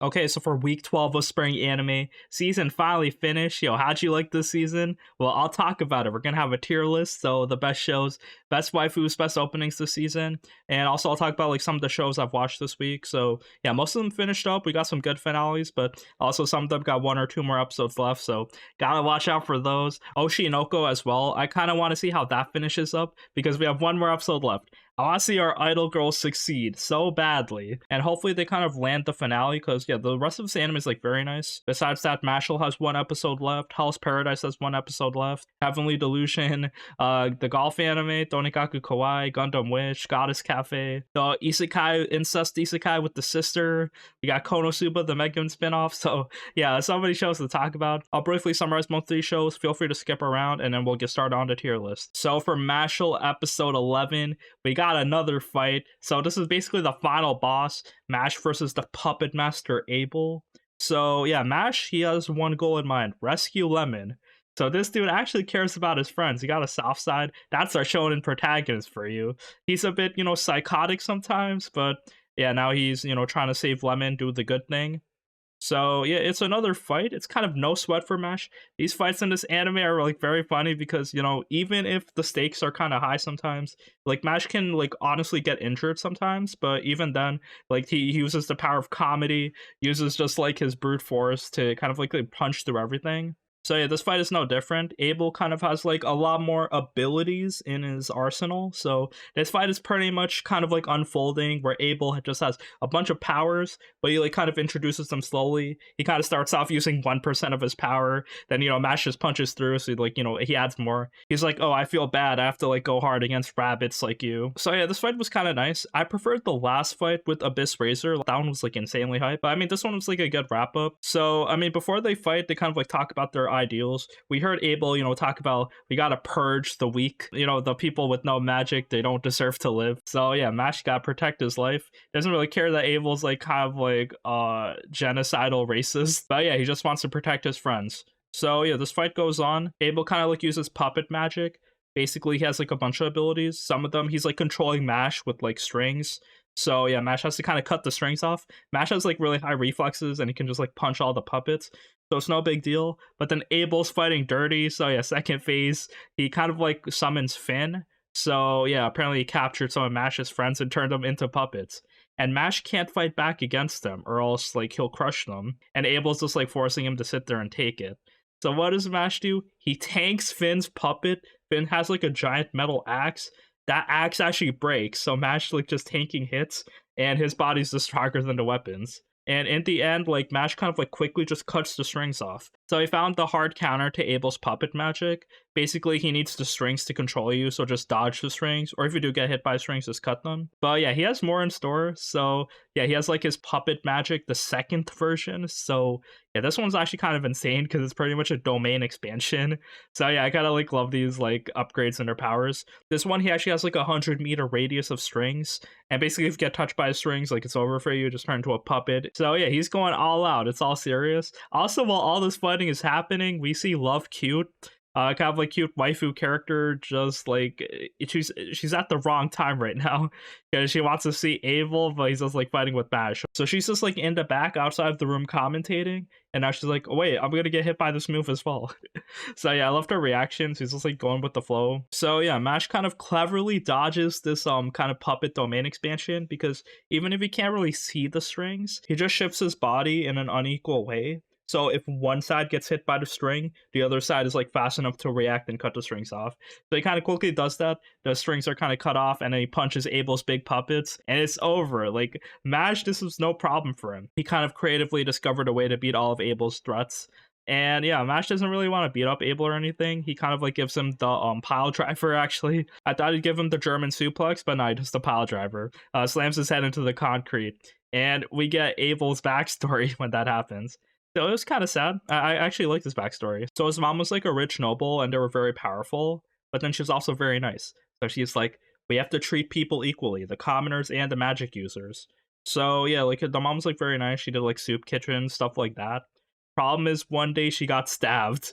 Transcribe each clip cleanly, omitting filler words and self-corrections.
Okay, so for week 12 of spring anime, season finally finished. Yo, how'd you like this season? Well, I'll talk about it. We're gonna have a tier list, so the best shows, best waifus, best openings this season, and also I'll talk about like some of the shows I've watched this week. So yeah, most of them finished up. We got some good finales, but also some of them got one or two more episodes left, so gotta watch out for those. Oshi and Oko as well. I kind of want to see how that finishes up because we have one more episode left. I want to see our idol girls succeed so badly, and hopefully they kind of land the finale. Because yeah, the rest of this anime is like very nice. Besides that, Mashle has one episode left. Hell's Paradise has one episode left. Heavenly Delusion, the golf anime, Tonikaku Kawaii, Gundam Witch, Goddess Cafe, the isekai incest isekai with the sister. We got Konosuba, the Megan spinoff. So yeah, so many shows to talk about. I'll briefly summarize most of these shows. Feel free to skip around, and then we'll get started on the tier list. So for Mashle episode 11, we got another fight. So this is basically the final boss, Mash versus the puppet master Abel. So yeah, Mash, he has one goal in mind: rescue Lemon. So this dude actually cares about his friends. He got a soft side. That's our shonen protagonist for you. He's a bit, psychotic sometimes, but yeah, now he's, trying to save Lemon, do the good thing. So yeah, it's another fight. It's kind of no sweat for Mash. These fights in this anime are like very funny because even if the stakes are kind of high sometimes, like Mash can like honestly get injured sometimes, but even then, like he uses the power of comedy, uses just like his brute force to kind of like punch through everything. So yeah, this fight is no different. Abel kind of has like a lot more abilities in his arsenal. So this fight is pretty much kind of like unfolding where Abel just has a bunch of powers, but he like kind of introduces them slowly. He kind of starts off using 1% of his power. Then, Mash just punches through. So like, he adds more. He's like, oh, I feel bad. I have to like go hard against rabbits like you. So yeah, this fight was kind of nice. I preferred the last fight with Abyss Razor. That one was like insanely hype. But I mean, this one was like a good wrap up. So, I mean, before they fight, they kind of like talk about their ideals. We heard Abel, talk about we gotta purge the weak. The people with no magic, they don't deserve to live. So yeah, Mash gotta protect his life. Doesn't really care that Abel's like kind of like genocidal racist. But yeah, he just wants to protect his friends. So yeah, this fight goes on. Abel kind of like uses puppet magic. Basically, he has like a bunch of abilities. Some of them he's like controlling Mash with like strings. So yeah, Mash has to kind of cut the strings off. Mash has like really high reflexes and he can just like punch all the puppets. So it's no big deal. But then Abel's fighting dirty. So yeah, second phase, he kind of like summons Finn. So yeah, apparently he captured some of Mash's friends and turned them into puppets. And Mash can't fight back against them or else like he'll crush them. And Abel's just like forcing him to sit there and take it. So what does Mash do? He tanks Finn's puppet. Finn has like a giant metal axe. That axe actually breaks, so Mash like just tanking hits, and his body's just stronger than the weapons. And in the end, like Mash kind of like quickly just cuts the strings off. So he found the hard counter to Abel's puppet magic. Basically, he needs the strings to control you, so just dodge the strings, or if you do get hit by strings, just cut them. But yeah, he has more in store. So yeah, he has like his puppet magic, the second version. So yeah, this one's actually kind of insane because it's pretty much a domain expansion. So yeah, I kind of like love these like upgrades in their powers. This one, he actually has like 100-meter radius of strings, and basically if you get touched by strings, like it's over for you, just turn into a puppet. So yeah, he's going all out. It's all serious. Also, while all this fighting is happening, we see Love Cute, kind of like cute waifu character, just like she's at the wrong time right now because she wants to see Abel, but he's just like fighting with Bash. So she's just like in the back outside of the room commentating, and now she's like, oh wait, I'm gonna get hit by this move as well. So yeah, I loved her reaction. She's just like going with the flow. So yeah, Mash kind of cleverly dodges this kind of puppet domain expansion because even if he can't really see the strings, he just shifts his body in an unequal way. So if one side gets hit by the string, the other side is like fast enough to react and cut the strings off. So he kind of quickly does that. The strings are kind of cut off, and then he punches Abel's big puppets, and it's over. Like Mash, this was no problem for him. He kind of creatively discovered a way to beat all of Abel's threats. And yeah, Mash doesn't really want to beat up Abel or anything. He kind of like gives him the pile driver, actually. I thought he'd give him the German suplex, but no, just the pile driver. Slams his head into the concrete. And we get Abel's backstory when that happens. So it was kind of sad. I actually like this backstory. So his mom was like a rich noble and they were very powerful, but then she was also very nice. So she's like, we have to treat people equally, the commoners and the magic users. So yeah, like the mom's like very nice. She did like soup kitchen, stuff like that. Problem is one day she got stabbed.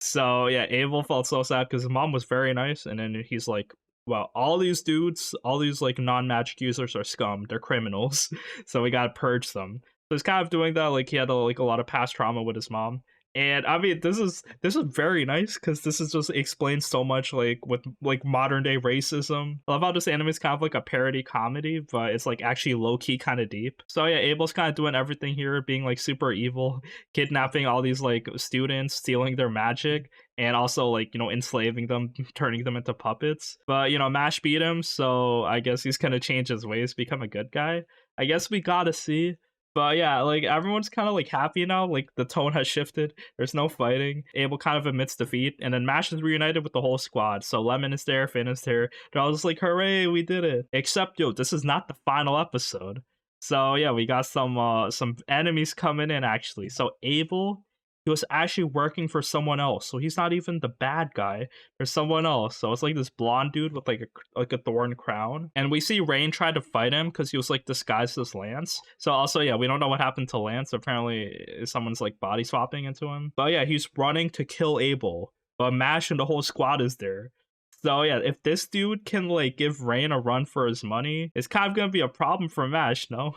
So yeah, Abel felt so sad because his mom was very nice. And then he's like, well, all these dudes, all these like non-magic users are scum. They're criminals. So we gotta purge them. So he's kind of doing that, like he had like a lot of past trauma with his mom. And I mean, this is very nice because this is just explains so much like with like modern day racism. I love how this anime is kind of like a parody comedy, but it's like actually low key kind of deep. So yeah, Abel's kind of doing everything here, being like super evil, kidnapping all these like students, stealing their magic, and also like enslaving them, turning them into puppets. But Mash beat him, so I guess he's gonna change his ways, become a good guy. I guess we gotta see. But yeah, like everyone's kind of like happy now. Like the tone has shifted. There's no fighting. Abel kind of admits defeat, and then Mash is reunited with the whole squad. So Lemon is there, Finn is there. They're all just like, "Hooray, we did it!" Except this is not the final episode. So yeah, we got some enemies coming in actually. So Abel, he was actually working for someone else. So he's not even the bad guy. There's someone else. So it's like this blonde dude with like a thorn crown. And we see Rain try to fight him because he was like disguised as Lance. So also, yeah, we don't know what happened to Lance. Apparently someone's like body swapping into him. But yeah, he's running to kill Abel. But Mash and the whole squad is there. So yeah, if this dude can like give Rain a run for his money, it's kind of gonna be a problem for Mash, no?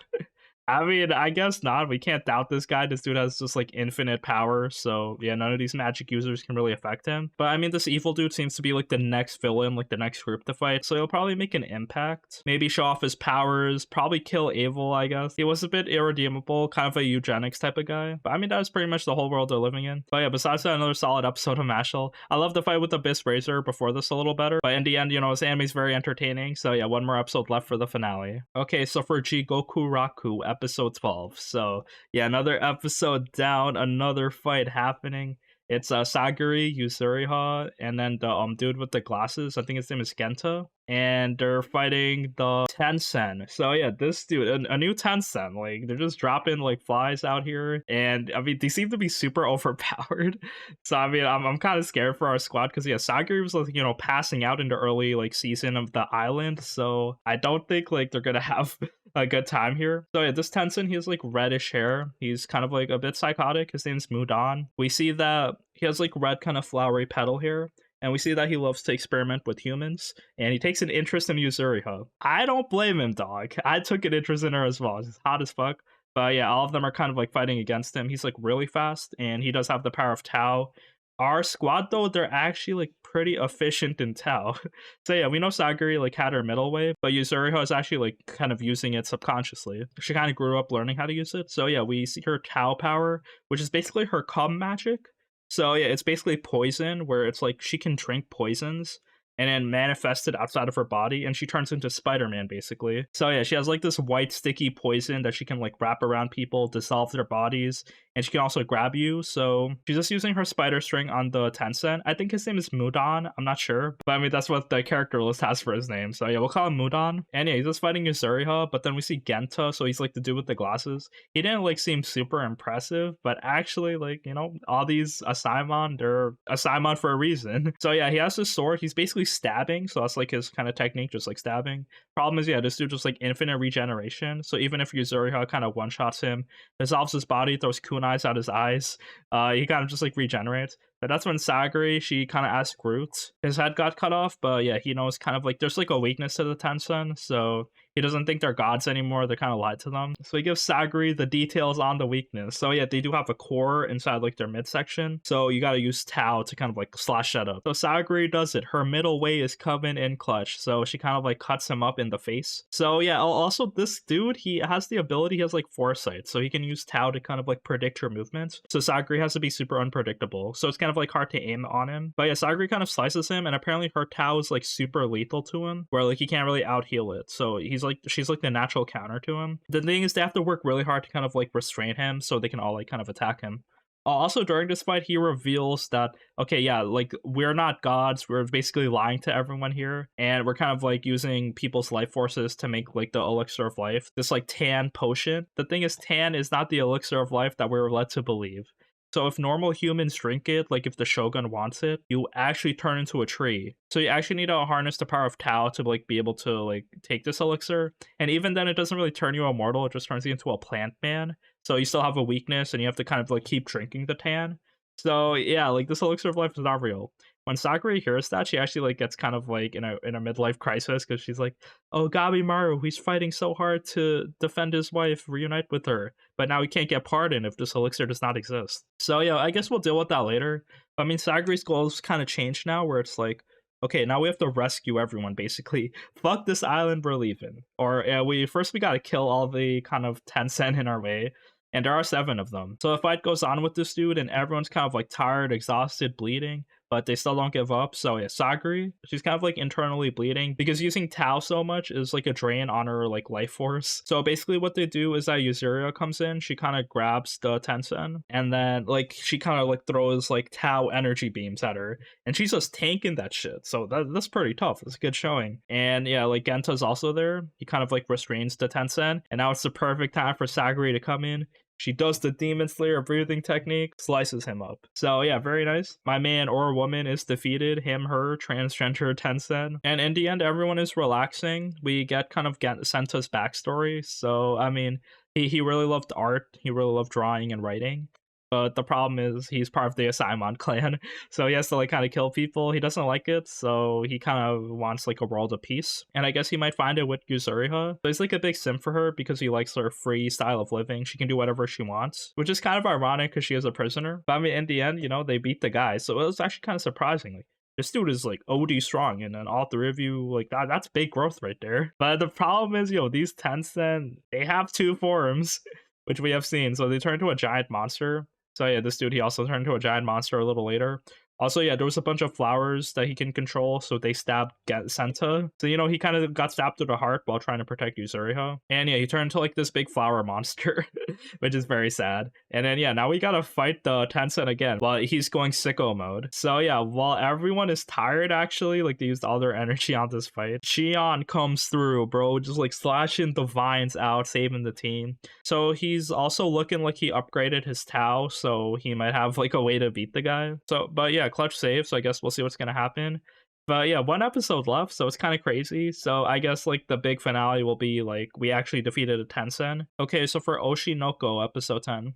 I mean, I guess not. We can't doubt this guy. This dude has just like infinite power. So yeah, none of these magic users can really affect him. But I mean, this evil dude seems to be like the next villain, like the next group to fight. So he'll probably make an impact. Maybe show off his powers, probably kill Evil, I guess. He was a bit irredeemable, kind of a eugenics type of guy. But I mean, that was pretty much the whole world they're living in. But yeah, besides that, another solid episode of Mashle. I love the fight with the Abyss Razor before this a little better. But in the end, this anime's very entertaining. So yeah, one more episode left for the finale. Okay, so for Jigokuraku, episode 12. So yeah, another episode down, another fight happening. It's Saguri, Yuzuriha, and then the dude with the glasses. I think his name is Genta, and they're fighting the Tensen. So yeah, this dude, a new Tensen. Like they're just dropping like flies out here, and I mean they seem to be super overpowered. So I mean I'm kind of scared for our squad because yeah, Saguri was like passing out in the early like season of the island. So I don't think like they're gonna have a good time here. So yeah, this Tensen, he has like reddish hair. He's kind of like a bit psychotic. His name's Mudan. We see that he has like red kind of flowery petal hair. And we see that he loves to experiment with humans. And he takes an interest in Yuzuriha. I don't blame him, dog. I took an interest in her as well. She's hot as fuck. But yeah, all of them are kind of like fighting against him. He's like really fast. And he does have the power of Tao. Our squad though, they're actually like pretty efficient in Tao. So yeah, we know Saguri like had her middle way, but Yuzuriha is actually like kind of using it subconsciously. She kind of grew up learning how to use it. So yeah, we see her Tao power, which is basically her cum magic. So yeah, it's basically poison where it's like she can drink poisons and then manifest it outside of her body, and she turns into Spider-Man basically. So yeah, she has like this white sticky poison that she can like wrap around people, dissolve their bodies, and she can also grab you. So she's just using her spider string on the Tencent. I think his name is Mudan. I'm not sure, but I mean that's what the character list has for his name. So yeah, we'll call him Mudan. And yeah, he's just fighting Yuzuriha, but then we see Genta. So he's like the dude with the glasses. He didn't like seem super impressive, but actually like all these Asaimon, they're Asaimon for a reason. So yeah, he has this sword. He's basically stabbing. So that's like his kind of technique, just like stabbing. Problem is, yeah, this dude just like infinite regeneration. So even if Yuzuriha kind of one shots him, dissolves his body, throws kunais out his eyes, he kind of just like regenerates. But that's when Saguri, she kind of asks Groot. His head got cut off, but yeah, he knows kind of like there's like a weakness to the Tensen, so he doesn't think they're gods anymore. They kind of lied to them. So he gives Saguri the details on the weakness. So yeah, they do have a core inside like their midsection. So you gotta use Tao to kind of like slash that up. So Saguri does it. Her middle way is coming in clutch. So she kind of like cuts him up in the face. So yeah, also this dude, he has the ability, he has like foresight. So he can use Tao to kind of like predict her movements. So Saguri has to be super unpredictable. So it's kind of like hard to aim on him. But yeah, Saguri kind of slices him, and apparently her Tao is like super lethal to him, where like he can't really out heal it. So she's like the natural counter to him. The thing is they have to work really hard to kind of like restrain him so they can all like kind of attack him. Also during this fight, he reveals that okay, yeah, like we're not gods, we're basically lying to everyone here, and we're kind of like using people's life forces to make like the elixir of life, this like tan potion. The thing is, tan is not the elixir of life that we were led to believe. So if normal humans drink it, like if the Shogun wants it, you actually turn into a tree. So you actually need to harness the power of Tao to like be able to like take this elixir. And even then it doesn't really turn you immortal, it just turns you into a plant man. So you still have a weakness and you have to kind of like keep drinking the tan. So yeah, like this elixir of life is not real. When Sakura hears that, she actually like gets kind of like in a midlife crisis because she's like, "Oh, Gabimaru, he's fighting so hard to defend his wife, reunite with her, but now he can't get pardoned if this elixir does not exist." So yeah, I guess we'll deal with that later. I mean, Sakura's goals kind of changed now, where it's like, okay, now we have to rescue everyone. Basically, fuck this island we're leaving, or we gotta kill all the kind of Tencent in our way, and there are 7 of them. So the fight goes on with this dude, and everyone's kind of like tired, exhausted, bleeding, but they still don't give up. So yeah, Sagri, she's kind of like internally bleeding because using Tao so much is like a drain on her like life force. So basically, what they do is that Yuzuria comes in, she kind of grabs the Tensen, and then like she kind of like throws like Tao energy beams at her, and she's just tanking that shit. So that's pretty tough. It's a good showing. And yeah, like Genta's also there. He kind of like restrains the Tensen, and now it's the perfect time for Sagri to come in. She does the Demon Slayer breathing technique, slices him up. So yeah, very nice. My man or woman is defeated, him, her, transgender Tencent. And in the end, everyone is relaxing. We get kind of Senta's backstory. So, I mean, he really loved art. He really loved drawing and writing. But the problem is he's part of the Asaimon clan, so he has to like kind of kill people. He doesn't like it, so he kind of wants like a world of peace. And I guess he might find it with Yuzuriha. But he's like a big sim for her because he likes her free style of living. She can do whatever she wants, which is kind of ironic because she is a prisoner. But I mean, in the end, they beat the guy, so it was actually kind of surprising. Like, this dude is like OD strong, and then all 3 of you, like that's big growth right there. But the problem is, these Tencent, they have 2 forms, which we have seen. So they turn into a giant monster. So yeah, this dude, he also turned into a giant monster a little later. Also, yeah, there was a bunch of flowers that he can control, so they stabbed Senta. So, he kind of got stabbed through the heart while trying to protect Yuzuriha. And yeah, he turned into like this big flower monster, which is very sad. And then yeah, now we gotta fight the Tencent again while he's going sicko mode. So yeah, while everyone is tired, actually, like they used all their energy on this fight, Shion comes through, bro, just like slashing the vines out, saving the team. So he's also looking like he upgraded his Tao, so he might have like a way to beat the guy. So, but yeah, clutch save, so I guess we'll see what's gonna happen. But yeah, 1 episode left, so it's kind of crazy. So I guess like the big finale will be like we actually defeated a Tencent. Okay, so for Oshi Noko episode 10,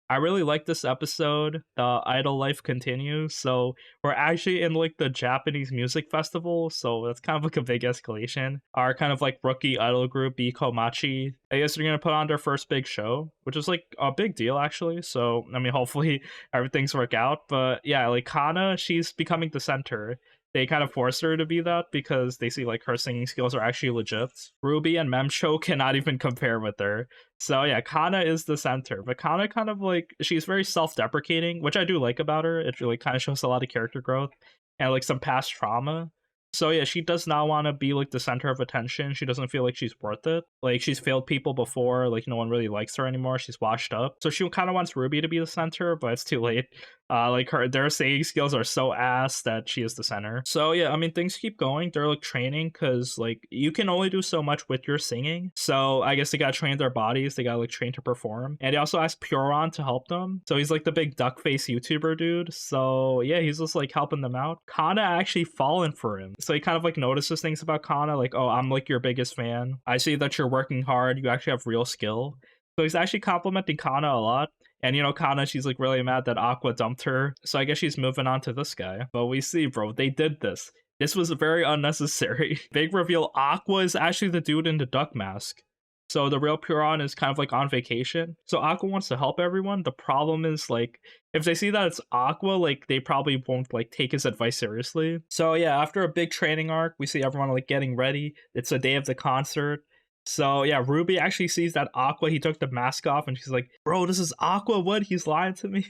I really like this episode. The idol life continues. So we're actually in like the Japanese music festival. So that's kind of like a big escalation. Our kind of like rookie idol group, Bikomachi, I guess they're going to put on their first big show, which is like a big deal actually. So, I mean, hopefully everything's work out. But yeah, like Kana, she's becoming the center. They kind of forced her to be that because they see like her singing skills are actually legit. Ruby and Memcho cannot even compare with her. So yeah, Kana is the center, but Kana kind of like, she's very self-deprecating, which I do like about her. It really kind of shows a lot of character growth and like some past trauma. So yeah, she does not want to be like the center of attention. She doesn't feel like she's worth it. Like she's failed people before, like no one really likes her anymore. She's washed up. So she kind of wants Ruby to be the center, but it's too late. Like their singing skills are so ass that she is the center. So yeah, I mean things keep going. They're like training because like you can only do so much with your singing. So I guess they gotta train their bodies. They gotta like train to perform. And they also asked Puron to help them. So he's like the big duck face YouTuber dude. So yeah, he's just like helping them out. Kana actually fallen for him. So he kind of like notices things about Kana, like, oh, I'm like your biggest fan. I see that you're working hard. You actually have real skill. So he's actually complimenting Kana a lot. And Kana, she's like really mad that Aqua dumped her. So I guess she's moving on to this guy. But we see, bro, they did this. This was very unnecessary. Big reveal, Aqua is actually the dude in the duck mask. So the real Puron is kind of like on vacation. So Aqua wants to help everyone. The problem is like, if they see that it's Aqua, like they probably won't like take his advice seriously. So yeah, after a big training arc, we see everyone like getting ready. It's the day of the concert. So yeah, Ruby actually sees that Aqua, he took the mask off, and she's like, bro, this is Aqua, what? He's lying to me?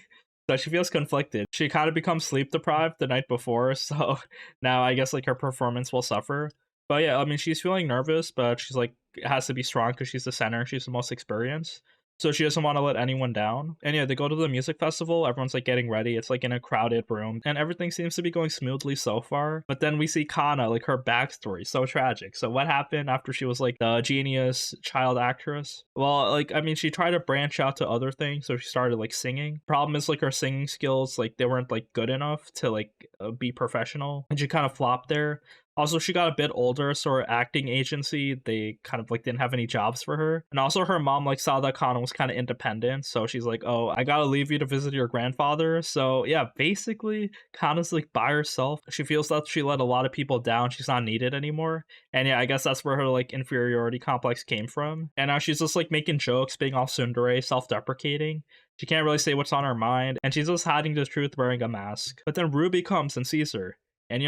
So she feels conflicted. She kind of becomes sleep deprived the night before, so now I guess like her performance will suffer. But yeah, I mean, she's feeling nervous, but she's like, has to be strong because she's the center, she's the most experienced. So she doesn't want to let anyone down. And yeah, they go to the music festival. Everyone's like getting ready. It's like in a crowded room. And everything seems to be going smoothly so far. But then we see Kana, like her backstory. So tragic. So what happened after she was like the genius child actress? Well, like, I mean, she tried to branch out to other things. So she started like singing. Problem is like her singing skills, like they weren't like good enough to like be professional. And she kind of flopped there. Also, she got a bit older, so her acting agency, they kind of like didn't have any jobs for her. And also her mom like saw that Kana was kind of independent, so she's like, "Oh, I gotta leave you to visit your grandfather." So yeah, basically Kana's like by herself. She feels that she let a lot of people down. She's not needed anymore. And yeah, I guess that's where her like inferiority complex came from. And now she's just like making jokes, being all tsundere, self-deprecating. She can't really say what's on her mind, and she's just hiding the truth wearing a mask. But then Ruby comes and sees her. And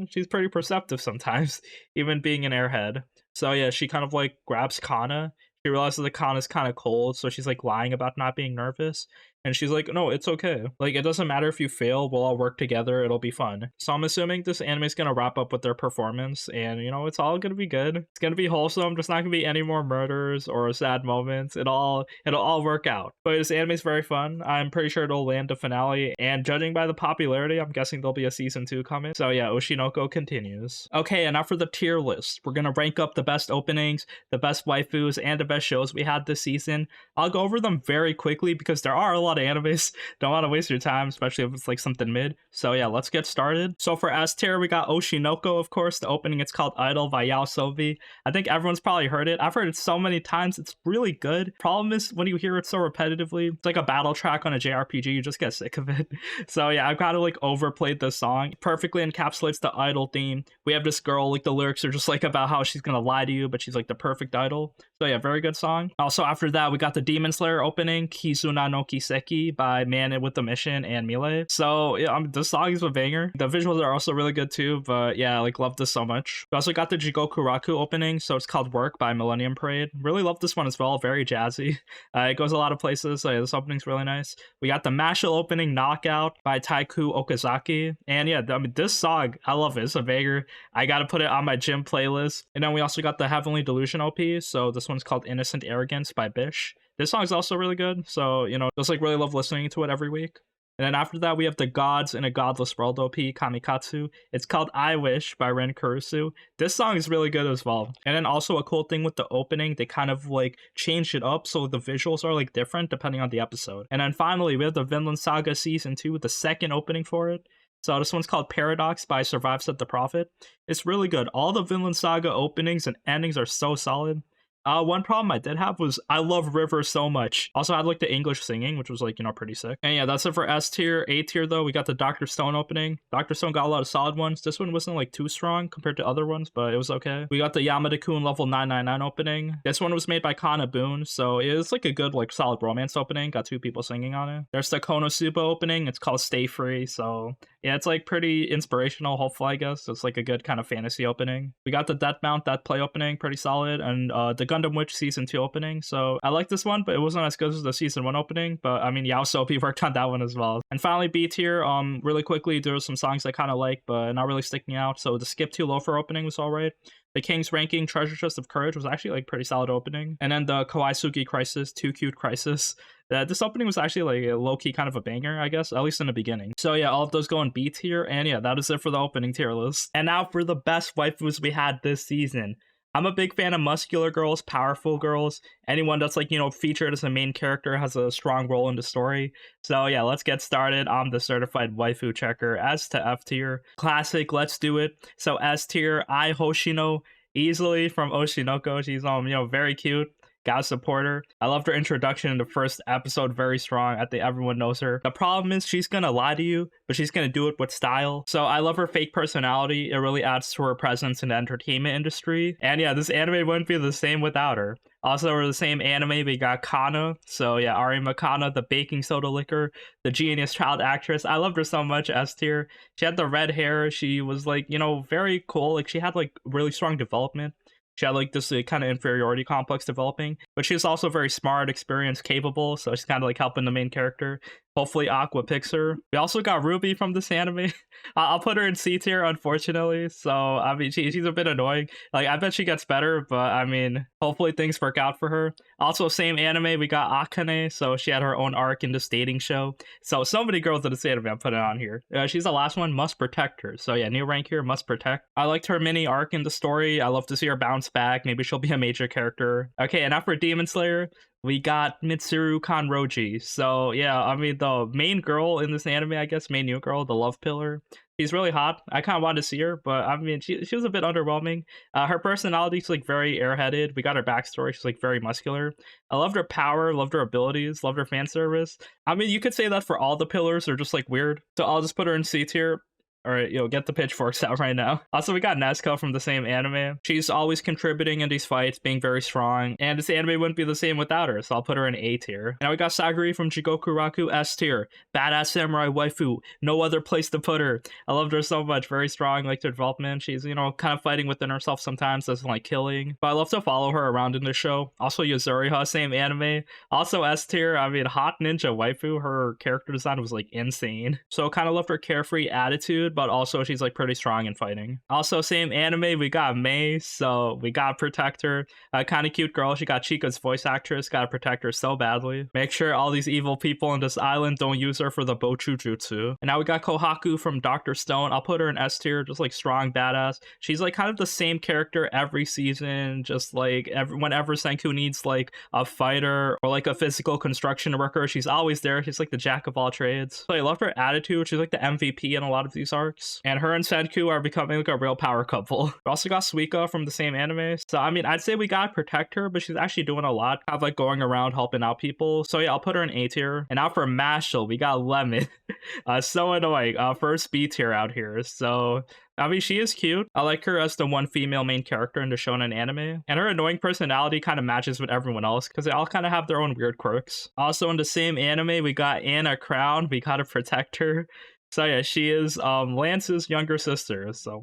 she's pretty perceptive sometimes, even being an airhead. So yeah, she kind of like grabs Kana. She realizes that Kana's kind of cold, so she's like lying about not being nervous. And she's like, "No, it's okay. Like, it doesn't matter if you fail, we'll all work together, it'll be fun." So I'm assuming this anime is gonna wrap up with their performance, and it's all gonna be good. It's gonna be wholesome, there's not gonna be any more murders or sad moments. It'll all work out. But this anime is very fun. I'm pretty sure it'll land a finale, and judging by the popularity, I'm guessing there'll be a season 2 coming. So yeah, Oshinoko continues. Okay, and now for the tier list. We're gonna rank up the best openings, the best waifus, and the best shows we had this season. I'll go over them very quickly because there are a lot of animes. Don't want to waste your time, especially if it's like something mid. So yeah, let's get started. So for S tier, we got Oshinoko, of course. The opening, it's called Idol by Yao Sobi. I think everyone's probably heard it. I've heard it so many times. It's really good. Problem is when you hear it so repetitively, it's like a battle track on a JRPG. You just get sick of it. So yeah, I've kind of like overplayed this song. It perfectly encapsulates the idol theme. We have this girl, like the lyrics are just like about how she's gonna lie to you, but she's like the perfect idol. So yeah, very good song. Also after that, we got the Demon Slayer opening, Kizuna no Kiseki by Man with the Mission and Miele. So yeah, the song is a banger. The visuals are also really good too, but yeah, like love this so much. We also got the Jigokuraku opening, so it's called Work by Millennium Parade. Really love this one as well, very jazzy. It goes a lot of places, so yeah, this opening's really nice. We got the Mashle opening, Knockout by Taiku Okazaki. And yeah, I mean, this song, I love it. It's a banger. I gotta put it on my gym playlist. And then we also got the Heavenly Delusion OP, so this one's called Innocent Arrogance by Bish. This song is also really good, so just like really love listening to it every week. And then after that, we have the Gods in a Godless World OP, Kamikatsu. It's called I Wish by Ren Kurusu. This song is really good as well. And then also a cool thing with the opening, they kind of like changed it up so the visuals are like different depending on the episode. And then finally, we have the Vinland Saga Season 2, the second opening for it. So this one's called Paradox by Survive Said the Prophet. It's really good. All the Vinland Saga openings and endings are so solid. One problem I did have was I love River so much. Also, I had like the English singing, which was like, pretty sick. And yeah, that's it for S tier. A tier though, we got the Dr. Stone opening. Dr. Stone got a lot of solid ones. This one wasn't like too strong compared to other ones, but it was okay. We got the Yamada-kun level 999 opening. This one was made by Kana Boon, so it's like a good like solid romance opening. Got 2 people singing on it. There's the Konosuba opening. It's called Stay Free, so yeah, it's like pretty inspirational, hopeful, I guess. It's like a good kind of fantasy opening. We got the Death Mount, Death Play opening, pretty solid, and the Gundam Witch Season 2 opening. So I like this one, but it wasn't as good as the Season 1 opening. But I mean, Yao Sobi worked on that one as well. And finally, B tier, really quickly, there were some songs I kind of like, but not really sticking out. So the Skip to Loafer opening was alright. The King's Ranking Treasure Chest of Courage was actually like pretty solid opening. And then the Kawaisugi Crisis, Too Cute Crisis. This opening was actually like a low-key kind of a banger, I guess, at least in the beginning. So yeah, all of those go in B tier, and yeah, that is it for the opening tier list. And now for the best waifus we had this season. I'm a big fan of muscular girls, powerful girls, anyone that's like, featured as a main character, has a strong role in the story. So yeah, let's get started. I'm the certified waifu checker. S to F tier. Classic, let's do it. So S tier, Ai Hoshino, easily from Oshinoko. She's very cute. Gotta support her. I loved her introduction in the first episode, very strong. I think everyone knows her. The problem is she's gonna lie to you, but she's gonna do it with style. So I love her fake personality. It really adds to her presence in the entertainment industry. And yeah, this anime wouldn't be the same without her. Also, we're the same anime, we got Kana. So yeah, Arima Kana, the baking soda liquor, the genius child actress. I loved her so much, S tier. She had the red hair. She was like, very cool. Like she had like really strong development. She had like this kind of inferiority complex developing, but she's also very smart, experienced, capable, so she's kind of like helping the main character. Hopefully Aqua picks her. We also got Ruby from this anime. I'll put her in C tier, unfortunately. So, I mean, she's a bit annoying. Like, I bet she gets better, but I mean, hopefully things work out for her. Also, same anime, we got Akane. So, she had her own arc in this dating show. So many girls in this anime, I'm putting on here. She's the last one, must protect her. So, yeah, new rank here, must protect. I liked her mini arc in the story. I love to see her bounce back. Maybe she'll be a major character. Okay, and now for Demon Slayer, we got Mitsuru Kanroji. So yeah, I mean the main girl in this anime, I guess, main new girl, the love pillar. She's really hot. I kind of wanted to see her, but I mean, she was a bit underwhelming. Her personality's like very airheaded. We got her backstory. She's like very muscular. I loved her power, loved her abilities, loved her fan service. I mean, you could say that for all the pillars. They're just like weird. So I'll just put her in C tier. All right, get the pitchforks out right now. Also, we got Nezuko from the same anime. She's always contributing in these fights, being very strong, and this anime wouldn't be the same without her, so I'll put her in A tier. Now we got Saguri from Jigokuraku, S tier. Badass samurai waifu, no other place to put her. I loved her so much, very strong, like her development. She's, kind of fighting within herself sometimes, doesn't like killing, but I love to follow her around in the show. Also, Yuzuriha, same anime. Also S tier, I mean, hot ninja waifu, her character design was like insane. So kind of loved her carefree attitude, but also she's like pretty strong in fighting. Also, same anime, we got Mei, so we got protect her. Kind of cute girl. She got Chica's voice actress, gotta protect her so badly. Make sure all these evil people on this island don't use her for the Bochu Jutsu. And now we got Kohaku from Dr. Stone. I'll put her in S tier, just like strong badass. She's like kind of the same character every season, just like whenever Senku needs like a fighter or like a physical construction worker, she's always there. She's like the jack of all trades. So I love her attitude. She's like the MVP in a lot of these arcs. And her and Senku are becoming like a real power couple. We also got Suika from the same anime. So I mean, I'd say we gotta protect her, but she's actually doing a lot, kind of like going around helping out people. So yeah, I'll put her in A tier. And now for Mashle, we got Lemon. So annoying. First B tier out here. So I mean, she is cute. I like her as the one female main character in the shonen anime. And her annoying personality kind of matches with everyone else because they all kind of have their own weird quirks. Also in the same anime, we got Anna Crown. We gotta protect her. So yeah, she is Lance's younger sister. So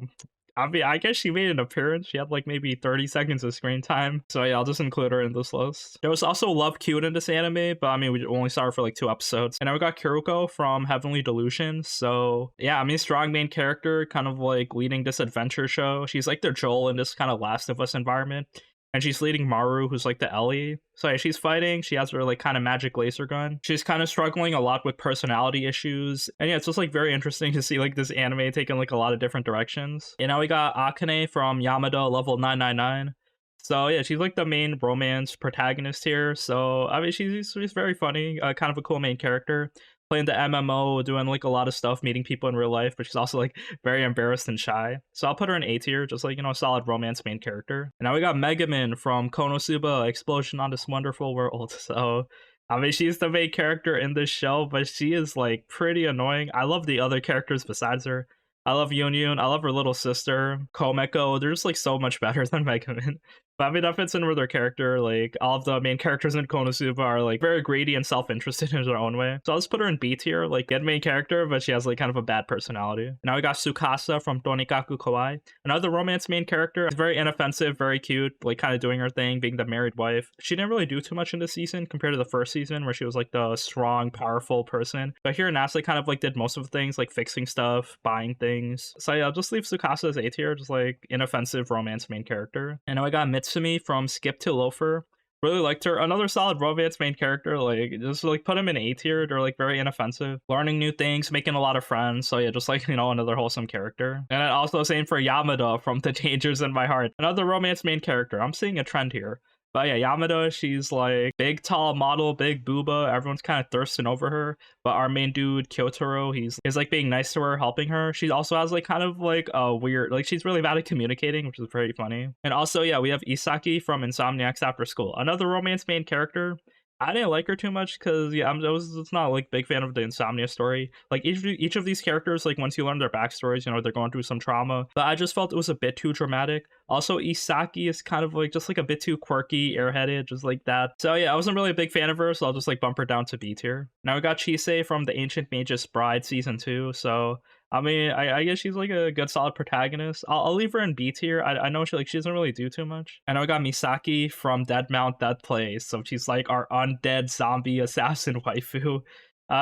I mean, I guess she made an appearance. She had like maybe 30 seconds of screen time. So yeah, I'll just include her in this list. There was also Love Cute in this anime, but I mean, we only saw her for like 2 episodes. And now we got Kiruko from Heavenly Delusion. So yeah, I mean, strong main character, kind of like leading this adventure show. She's like the Joel in this kind of Last of Us environment. And she's leading Maru, who's like the Ellie. So yeah, she's fighting. She has her like kind of magic laser gun. She's kind of struggling a lot with personality issues. And yeah, it's just like very interesting to see like this anime taking like a lot of different directions. And now we got Akane from Yamada level 999. So yeah, she's like the main romance protagonist here. So I mean, she's very funny, kind of a cool main character. Playing the MMO, doing like a lot of stuff, meeting people in real life, but she's also like very embarrassed and shy. So I'll put her in A tier, just like, solid romance main character. And now we got Megamin from Konosuba, Explosion on This Wonderful World. So I mean, she's the main character in this show, but she is like pretty annoying. I love the other characters besides her. I love Yunyun. I love her little sister, Komeko. They're just like so much better than Megamin. But I mean, that fits in with their character. Like, all of the main characters in Konosuba are like very greedy and self-interested in their own way. So I'll just put her in B tier, like good main character, but she has like kind of a bad personality. Now we got Tsukasa from Tonikaku Kawaii, another romance main character. She's very inoffensive, very cute, like kind of doing her thing, being the married wife. She didn't really do too much in this season compared to the first season where she was like the strong, powerful person. But here Natsuki kind of like did most of the things, like fixing stuff, buying things. So yeah, I'll just leave Tsukasa as A tier, just like inoffensive romance main character. And now I got Mitsumi from Skip to Loafer. Really liked her. Another solid romance main character. Like, just like put him in A tier. They're like very inoffensive, learning new things, making a lot of friends. So yeah, just like, another wholesome character. And then also same for Yamada from The Dangers in My Heart. Another romance main character. I'm seeing a trend here. But yeah, Yamada, she's like big, tall model, big booba. Everyone's kind of thirsting over her. But our main dude, Kyotaro, he's like being nice to her, helping her. She also has like kind of like a weird, like she's really bad at communicating, which is pretty funny. And also, yeah, we have Isaki from Insomniacs After School. Another romance main character. I didn't like her too much because I was not like big fan of the Insomnia story. Like each of these characters, like once you learn their backstories, they're going through some trauma. But I just felt it was a bit too dramatic. Also, Isaki is kind of like just like a bit too quirky, airheaded, just like that. So yeah, I wasn't really a big fan of her, so I'll just like bump her down to B tier. Now we got Chise from The Ancient Mage's Bride season 2. So I mean, I guess she's like a good solid protagonist. I'll leave her in B tier. I know she doesn't really do too much. And I got Misaki from Dead Mount Dead Place. So she's like our undead zombie assassin waifu.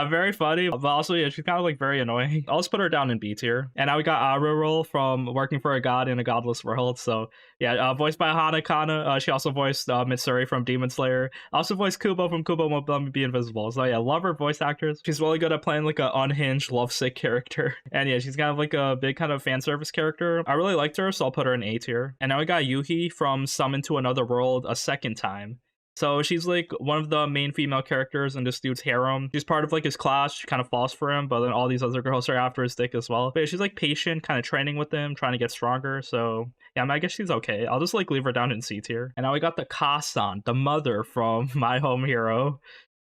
Very funny, but also yeah, she's kind of like very annoying. I'll just put her down in B tier. And now we got Arurul from Working for a God in a Godless World. So yeah, voiced by Hana Kana. She also voiced Mitsuri from Demon Slayer. Also voiced Kubo from Kubo Won't Let Me Be Invisible. So yeah, love her voice actress. She's really good at playing like an unhinged, lovesick character. And yeah, she's kind of like a big kind of fan service character. I really liked her, so I'll put her in A tier. And now we got Yuhi from Summoned to Another World a second time. So she's like one of the main female characters in this dude's harem. She's part of like his class. She kind of falls for him, but then all these other girls are after his dick as well. But yeah, she's like patient, kind of training with him, trying to get stronger. So yeah, I, mean, I guess she's okay. I'll just like leave her down in C tier. And now we got the Kasan, the mother from My Home Hero.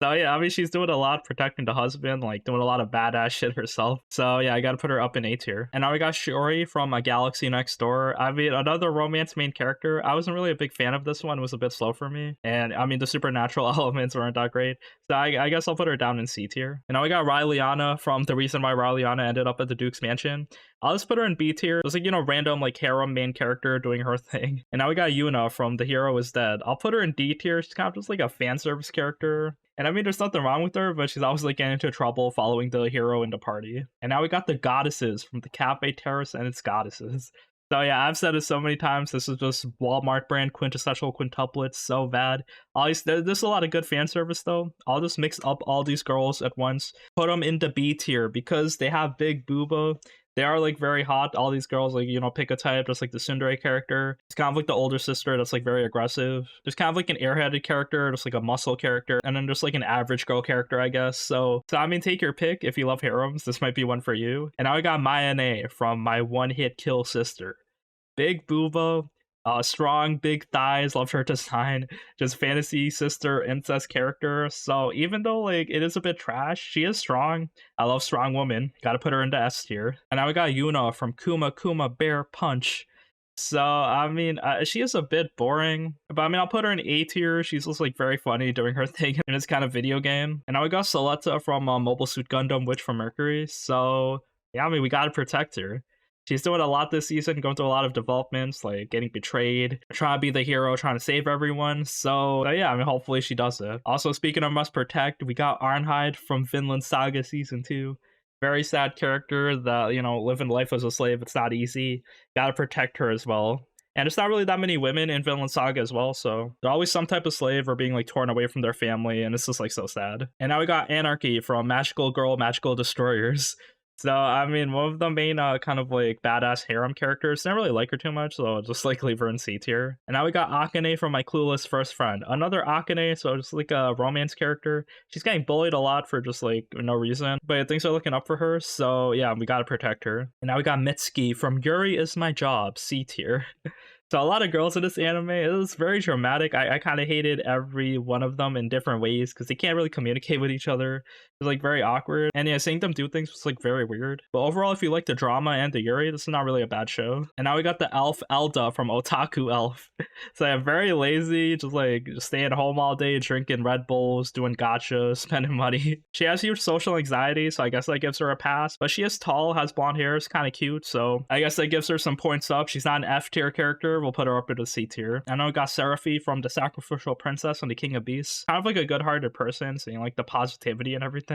So yeah, I mean she's doing a lot protecting the husband, like doing a lot of badass shit herself. So yeah, I gotta put her up in A tier. And now we got Shiori from A Galaxy Next Door. I mean another romance main character. I wasn't really a big fan of this one. It was a bit slow for me. And I mean the supernatural elements weren't that great. So I guess I'll put her down in C tier. And now we got Rileyana from The Reason Why Rileyana Ended Up at the Duke's Mansion. I'll just put her in B tier. It's like, random like harem main character doing her thing. And now we got Yuna from The Hero Is Dead. I'll put her in D tier. She's kind of just like a fan service character. And I mean, there's nothing wrong with her, but she's always like getting into trouble following the hero in the party. And now we got the goddesses from the Cafe Terrace and its goddesses. So yeah, I've said it so many times. This is just Walmart brand quintessential quintuplets. So bad. There's a lot of good fan service though. I'll just mix up all these girls at once, put them into B tier because they have big booba. They are like very hot. All these girls, like, pick a type, just like the tsundere character. It's kind of like the older sister that's like very aggressive. There's kind of like an airheaded character, just like a muscle character, and then there's like an average girl character, I guess. So I mean, take your pick if you love harems. This might be one for you. And now I got Mayane from My One Hit Kill Sister. Big booba, strong, big thighs, love her design, just fantasy sister incest character. So even though like it is a bit trash, she is strong. I love strong women. Gotta put her into S tier. And now we got Yuna from Kuma Kuma Bear Punch. So I mean, she is a bit boring, but I mean, I'll put her in A tier. She's just like very funny doing her thing in this kind of video game. And now we got Soletta from Mobile Suit Gundam Witch from Mercury. So yeah, I mean, we gotta protect her. She's doing a lot this season, going through a lot of developments, like getting betrayed, trying to be the hero, trying to save everyone. So yeah, I mean, hopefully she does it. Also, speaking of must protect, we got Arnheid from Vinland Saga Season 2. Very sad character that, living life as a slave, it's not easy. Gotta protect her as well. And it's not really that many women in Vinland Saga as well, so they're always some type of slave or being like torn away from their family, and it's just like so sad. And now we got Anarchy from Magical Girl, Magical Destroyers. So, I mean, one of the main kind of like badass harem characters, didn't really like her too much, so I'll just like leave her in C tier. And now we got Akane from My Clueless First Friend. Another Akane, so just like a romance character. She's getting bullied a lot for just like no reason, but things are looking up for her, so yeah, we gotta protect her. And now we got Mitsuki from Yuri Is My Job, C tier. So a lot of girls in this anime. It was very dramatic. I kind of hated every one of them in different ways because they can't really communicate with each other. It's like very awkward. And yeah, seeing them do things was like very weird. But overall, if you like the drama and the Yuri, this is not really a bad show. And now we got the elf Elda from Otaku Elf. So yeah, very lazy, just staying home all day, drinking Red Bulls, doing gachas, spending money. She has huge social anxiety, so I guess that gives her a pass. But she is tall, has blonde hair, is kind of cute, so I guess that gives her some points up. She's not an F tier character. We'll put her up into C tier. I know we got Seraphi from The Sacrificial Princess and The King of Beasts. Kind of like a good-hearted person, seeing like the positivity and everything.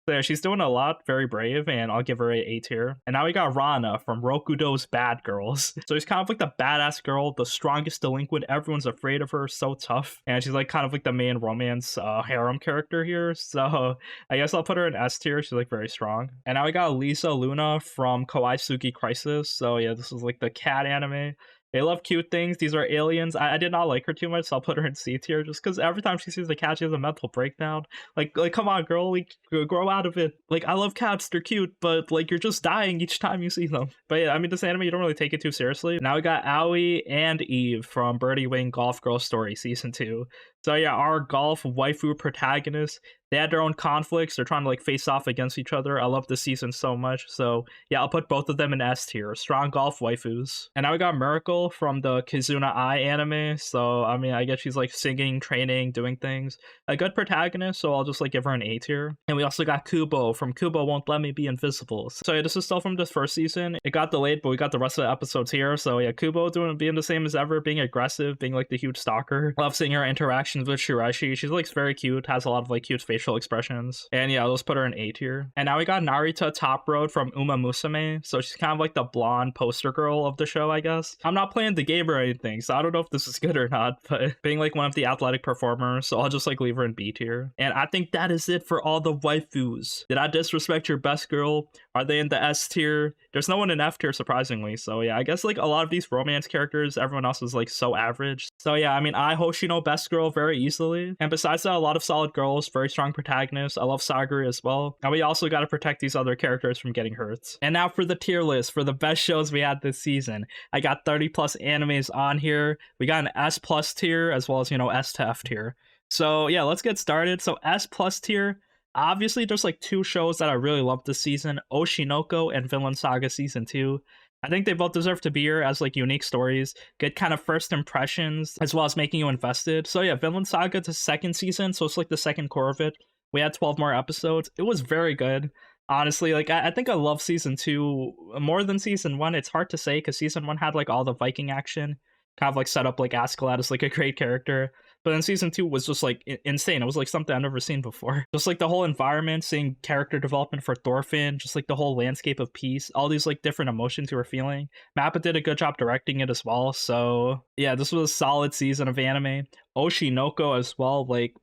So yeah, she's doing a lot, very brave, and I'll give her A tier. And now we got Rana from Rokudo's Bad Girls. So she's kind of like the badass girl, the strongest delinquent. Everyone's afraid of her, so tough. And she's like kind of like the main romance harem character here. So I guess I'll put her in S tier. She's like very strong. And now we got Lisa Luna from Kawaii Suki Crisis. So yeah, this is like the cat anime. They love cute things. These are aliens. I did not like her too much, so I'll put her in C tier just because every time she sees the cat, she has a mental breakdown. Like, come on, girl, like, grow out of it. Like, I love cats, they're cute, but like, you're just dying each time you see them. But yeah, I mean, this anime, you don't really take it too seriously. Now we got Aoi and Eve from Birdie Wing Golf Girl Story Season 2. So yeah, our golf waifu protagonists, they had their own conflicts. They're trying to like face off against each other. I love this season so much. So yeah, I'll put both of them in S tier. Strong golf waifus. And now we got Miracle from the Kizuna Ai anime. So I mean, I guess she's like singing, training, doing things. A good protagonist, so I'll just like give her an A tier. And we also got Kubo from Kubo Won't Let Me Be Invisible. So yeah, this is still from this first season. It got delayed, but we got the rest of the episodes here. So yeah, Kubo being the same as ever, being aggressive, being like the huge stalker. Love seeing her interactions with Shiraishi. She's like very cute, has a lot of like cute facial expressions. And yeah, let's put her in A tier. And now we got Narita Top Road from Uma Musume. So she's kind of like the blonde poster girl of the show, I guess. I'm not playing the game or anything, so I don't know if this is good or not, but being like one of the athletic performers, so I'll just like leave her in B tier. And I think that is it for all the waifus. Did I disrespect your best girl? Are they in the S tier? There's no one in F tier, surprisingly. So yeah, I guess like a lot of these romance characters, everyone else is like so average. So yeah, I mean, I Hoshino best girl, very very easily. And besides that, a lot of solid girls, very strong protagonists. I love Saguri as well. And we also got to protect these other characters from getting hurt. And now for the tier list for the best shows we had this season. I got 30 plus animes on here. We got an S plus tier as well as, S to F tier. So yeah, let's get started. So S plus tier, obviously there's like two shows that I really love this season, Oshinoko and Vinland Saga Season 2. I think they both deserve to be here as like unique stories, good kind of first impressions, as well as making you invested. So yeah, Vinland Saga, it's a second season, so it's like the second core of it. We had 12 more episodes. It was very good. Honestly, like I think I love season 2 more than season 1. It's hard to say because season 1 had like all the Viking action, kind of like set up like Askeladd as like a great character. But then season 2 was just like insane. It was like something I've never seen before. Just like the whole environment, seeing character development for Thorfinn, just like the whole landscape of peace, all these like different emotions you were feeling. Mappa did a good job directing it as well. So yeah, this was a solid season of anime. Oshinoko as well, like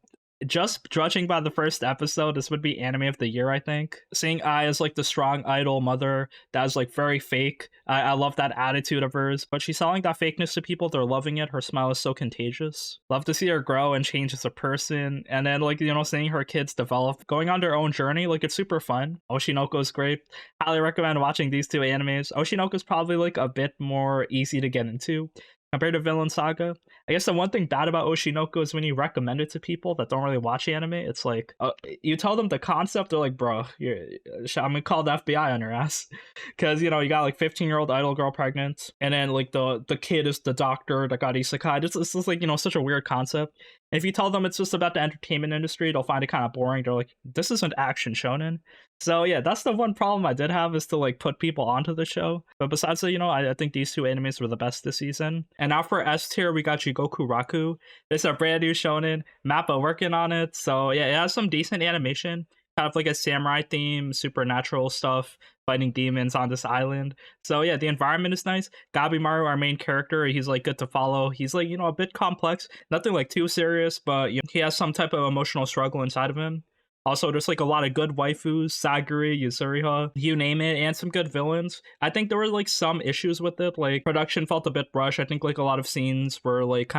just judging by the first episode, this would be anime of the year, I think. Seeing Ai as like the strong idol mother that is like very fake. I love that attitude of hers, but she's selling that fakeness to people. They're loving it. Her smile is so contagious. Love to see her grow and change as a person. And then like, seeing her kids develop, going on their own journey, like it's super fun. Oshinoko is great. Highly recommend watching these two animes. Oshinoko is probably like a bit more easy to get into compared to Vinland Saga. I guess the one thing bad about Oshinoko is when you recommend it to people that don't really watch anime, it's like, you tell them the concept, they're like, bro, I'm gonna call the FBI on your ass. Because, you got like 15-year-old idol girl pregnant, and then like the kid is the doctor that got isekai. It's just like, such a weird concept. And if you tell them it's just about the entertainment industry, they'll find it kind of boring. They're like, this isn't action shonen. So yeah, that's the one problem I did have, is to like put people onto the show. But besides that, I think these two animes were the best this season. And now for S tier, we got Jigokuraku. This is a brand new shonen. Mappa working on it. So yeah, it has some decent animation. Kind of like a samurai theme, supernatural stuff, fighting demons on this island. So yeah, the environment is nice. Gabimaru, our main character, he's like good to follow. He's like, a bit complex. Nothing like too serious, but he has some type of emotional struggle inside of him. Also, there's like a lot of good waifus, Saguri, Yuzuriha, you name it, and some good villains. I think there were like some issues with it, like production felt a bit rushed. I think like a lot of scenes were like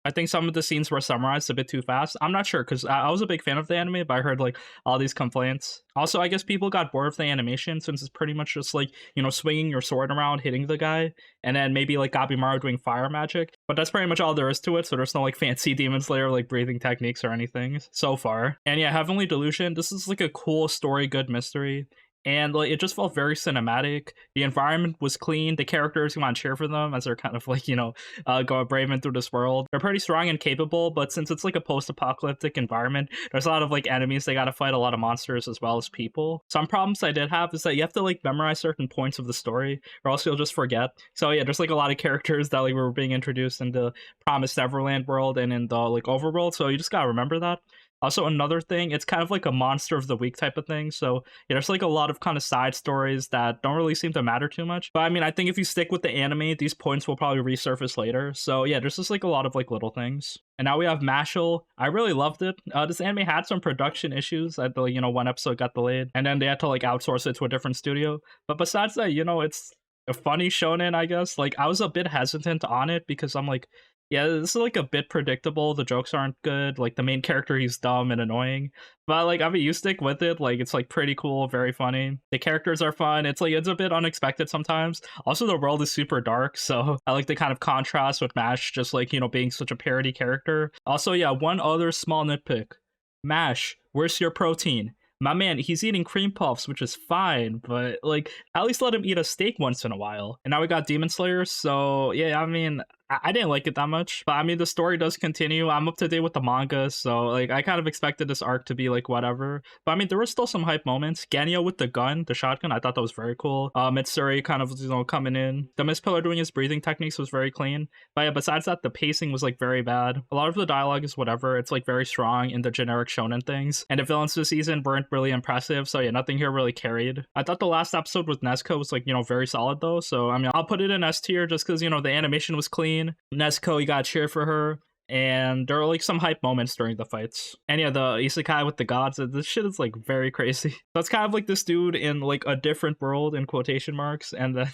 I think some of the scenes were summarized a bit too fast. I'm not sure, because I was a big fan of the anime, but I heard like all these complaints. Also, I guess people got bored of the animation since it's pretty much just like, swinging your sword around, hitting the guy, and then maybe like Gabimaru doing fire magic. But that's pretty much all there is to it, so there's no like fancy Demon Slayer like breathing techniques or anything so far. And yeah, Heavenly Delusion, this is like a cool story, good mystery. And like it just felt very cinematic. The environment was clean. The characters, you want to cheer for them as they're kind of like, go braving through this world. They're pretty strong and capable, but since it's like a post-apocalyptic environment, there's a lot of like enemies they gotta fight, a lot of monsters as well as people. Some problems I did have is that you have to like memorize certain points of the story, or else you'll just forget. So yeah, there's like a lot of characters that like were being introduced in the Promised Neverland world and in the like overworld, so you just gotta remember that. Also, another thing, it's kind of like a monster of the week type of thing. So yeah, there's like a lot of kind of side stories that don't really seem to matter too much. But I mean, I think if you stick with the anime, these points will probably resurface later. So yeah, there's just like a lot of like little things. And now we have Mashle. I really loved it. This anime had some production issues. That one episode got delayed, and then they had to like outsource it to a different studio. But besides that, it's a funny shonen, I guess. Like I was a bit hesitant on it because I'm like, yeah, this is like a bit predictable. The jokes aren't good. Like the main character, he's dumb and annoying. But like, I mean, you stick with it. Like it's like pretty cool, very funny. The characters are fun. It's like it's a bit unexpected sometimes. Also, the world is super dark, so I like the kind of contrast with Mash, just like being such a parody character. Also, yeah, one other small nitpick: Mash, where's your protein? My man, he's eating cream puffs, which is fine, but like at least let him eat a steak once in a while. And now we got Demon Slayer, so yeah, I mean, I didn't like it that much, but I mean, the story does continue. I'm up to date with the manga, so like I kind of expected this arc to be like whatever. But I mean, there were still some hype moments. Ganyo with the gun, the shotgun, I thought that was very cool. Mitsuri kind of coming in. The Mist Pillar doing his breathing techniques was very clean. But yeah, besides that, the pacing was like very bad. A lot of the dialogue is whatever. It's like very strong in the generic shonen things. And the villains this season weren't really impressive, so yeah, nothing here really carried. I thought the last episode with Nezuko was like very solid though. So I mean, I'll put it in S tier just because the animation was clean. Nezuko, you gotta cheer for her. and there are like some hype moments during the fights. And yeah, the isekai with the gods, this shit is like very crazy. So it's kind of like this dude in like a different world in quotation marks, and then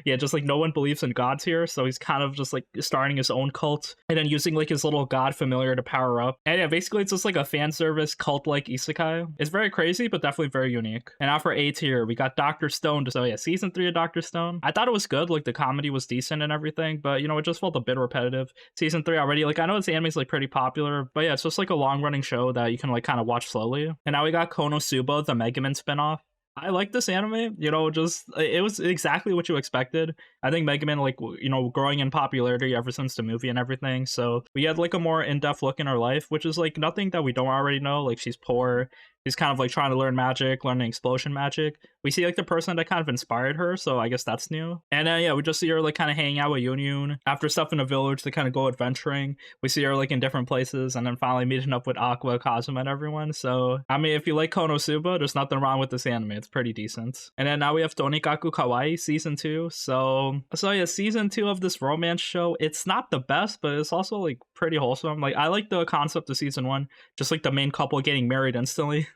yeah, just like no one believes in gods here, so he's kind of just like starting his own cult and then using like his little god familiar to power up. And yeah, basically it's just like a fan service cult like isekai. It's very crazy, but definitely very unique. And now for A tier, we got Dr. Stone. So yeah, season 3 of Dr. Stone. I thought it was good, like the comedy was decent and everything, but you know, it just felt a bit repetitive. Season 3 already, like I know this anime's like pretty popular, but yeah, it's just like a long running show that you can like kind of watch slowly. And now we got Konosuba, the Megaman spinoff. I like this anime, you know, just it was exactly what you expected. I think Mega Man, like, you know, growing in popularity ever since the movie and everything. So we had like a more in-depth look in her life, which is like nothing that we don't already know. Like she's poor, she's kind of like trying to learn magic, learning explosion magic. We see like the person that kind of inspired her, so I guess that's new. And yeah, we just see her like kind of hanging out with Yun. After stuff in a village, they kind of go adventuring. We see her like in different places, and then finally meeting up with Aqua, Kazuma, and everyone. So I mean, if you like Konosuba, there's nothing wrong with this anime. It's pretty decent. And then now we have Tonikaku Kawaii season 2. So yeah, season 2 of this romance show. It's not the best, but it's also like pretty wholesome. Like I like the concept of season 1, just like the main couple getting married instantly,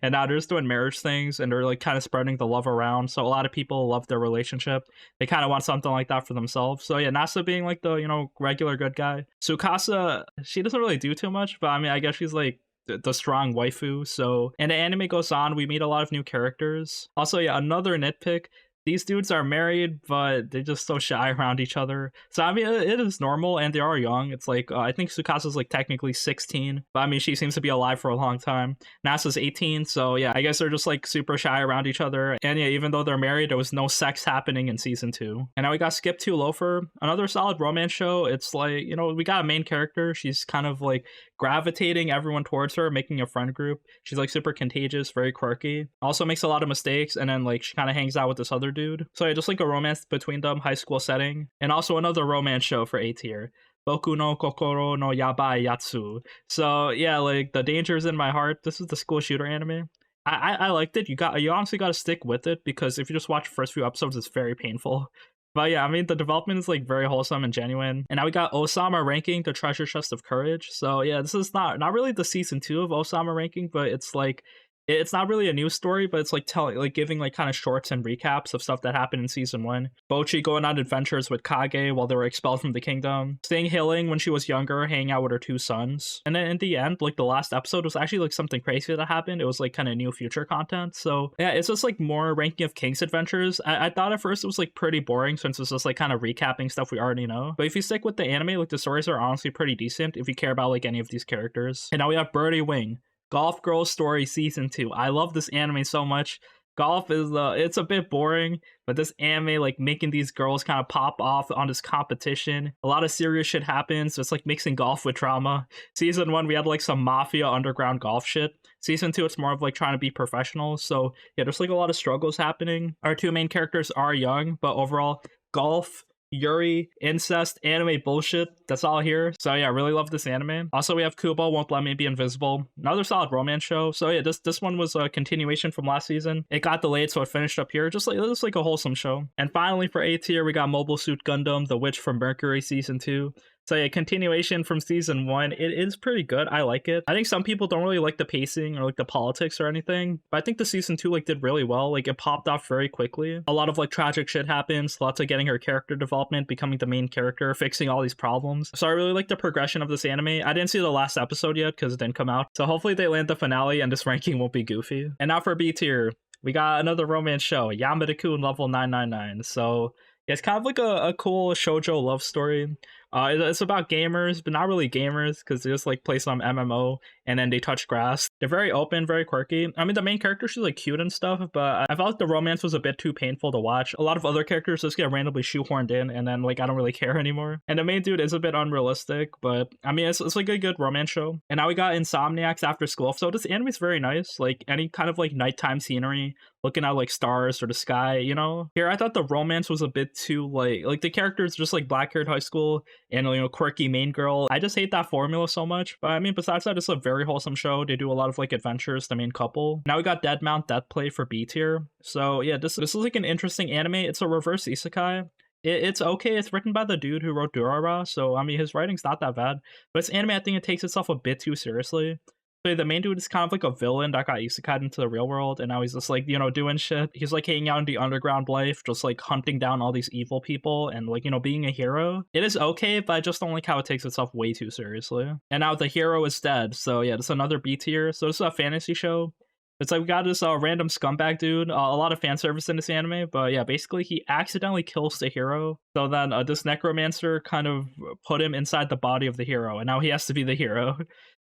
and now they're just doing marriage things, and they're like kind of spreading the love around. So a lot of people love their relationship. They kind of want something like that for themselves. So yeah, Nasa being like the, you know, regular good guy. Tsukasa, she doesn't really do too much, but I mean, I guess she's like the strong waifu. So, and the anime goes on, we meet a lot of new characters. Also, yeah, another nitpick, these dudes are married, but they're just so shy around each other. So I mean, it is normal, and they are young. It's like I think Tsukasa's like technically 16, but I mean, she seems to be alive for a long time. Nasa's 18, so yeah, I guess they're just like super shy around each other. And yeah, even though they're married, there was no sex happening in season 2. And now we got Skip to Loafer, another solid romance show. It's like, you know, we got a main character. She's kind of like gravitating everyone towards her, making a friend group. She's like super contagious, very quirky. Also makes a lot of mistakes, and then like she kind of hangs out with this other dude. So yeah, just like a romance between them, high school setting. And also another romance show for A tier, Boku no Kokoro no Yabai Yatsu. So yeah, like the dangers in my heart. This is the school shooter anime. I liked it. You honestly got to stick with it, because if you just watch the first few episodes, it's very painful. But yeah, I mean, the development is like very wholesome and genuine. And now we got Osama ranking, the treasure chest of courage. So yeah, this is not really the season 2 of Osama ranking, but it's like, it's not really a new story, but it's like telling, like giving like kind of shorts and recaps of stuff that happened in season 1. Bochi going on adventures with Kage while they were expelled from the kingdom, staying healing when she was younger, hanging out with her 2 sons. And then in the end, like the last episode was actually like something crazy that happened. It was like kind of new future content. So yeah, it's just like more ranking of King's adventures. I thought at first it was like pretty boring, since it's just like kind of recapping stuff we already know. But if you stick with the anime, like the stories are honestly pretty decent if you care about like any of these characters. And now we have Birdie Wing, Golf Girl Story season 2. I love this anime so much. Golf is it's a bit boring, but this anime, like making these girls kind of pop off on this competition. A lot of serious shit happens, so it's like mixing golf with drama. Season 1, we had like some mafia underground golf shit. Season 2, it's more of like trying to be professional. So yeah, there's like a lot of struggles happening. Our 2 main characters are young, but overall, golf, Yuri, incest, anime bullshit, that's all here. So yeah, I really love this anime. Also, we have Kubo Won't Let Me Be Invisible, another solid romance show. So yeah, this one was a continuation from last season. It got delayed, so it finished up here. Just like a wholesome show. And finally for A tier, we got Mobile Suit Gundam, The Witch from Mercury season 2. So yeah, continuation from season 1. It is pretty good. I like it. I think some people don't really like the pacing or like the politics or anything, but I think the season 2 like did really well. Like it popped off very quickly. A lot of like tragic shit happens. Lots of getting her character development, becoming the main character, fixing all these problems. So I really like the progression of this anime. I didn't see the last episode yet because it didn't come out. So hopefully they land the finale and this ranking won't be goofy. And now for B tier, we got another romance show, Yamada-kun Level 999. So yeah, it's kind of like a cool shoujo love story. It's about gamers, but not really gamers, because they just like play some MMO and then they touch grass. They're very open, very quirky. I mean, the main character, she's like cute and stuff, but I felt like the romance was a bit too painful to watch. A lot of other characters just get randomly shoehorned in, and then like I don't really care anymore. And the main dude is a bit unrealistic, but I mean, it's like a good romance show. And now we got Insomniacs After School. So this anime is very nice. Like any kind of like nighttime scenery, looking at like stars or the sky, you know. Here I thought the romance was a bit too like the characters just like black-haired high school and, you know, quirky main girl. I just hate that formula so much. But I mean, besides that, it's a very wholesome show. They do a lot of like adventures, the main couple. Now we got Dead Mount Death Play for B tier. So yeah, this is like an interesting anime. It's a reverse isekai. It's okay. It's written by the dude who wrote Durara, so I mean his writing's not that bad. But it's anime. I think it takes itself a bit too seriously. So the main dude is kind of like a villain that got isekai into the real world, and now he's just like doing shit. He's like hanging out in the underground life, just like hunting down all these evil people, and like being a hero. It is okay, but I just don't like how it takes itself way too seriously. And now the hero is dead, so yeah, it's another B tier. So this is a fantasy show. It's like we got this random scumbag dude, a lot of fan service in this anime, but yeah, basically he accidentally kills the hero. So then this necromancer kind of put him inside the body of the hero, and now he has to be the hero.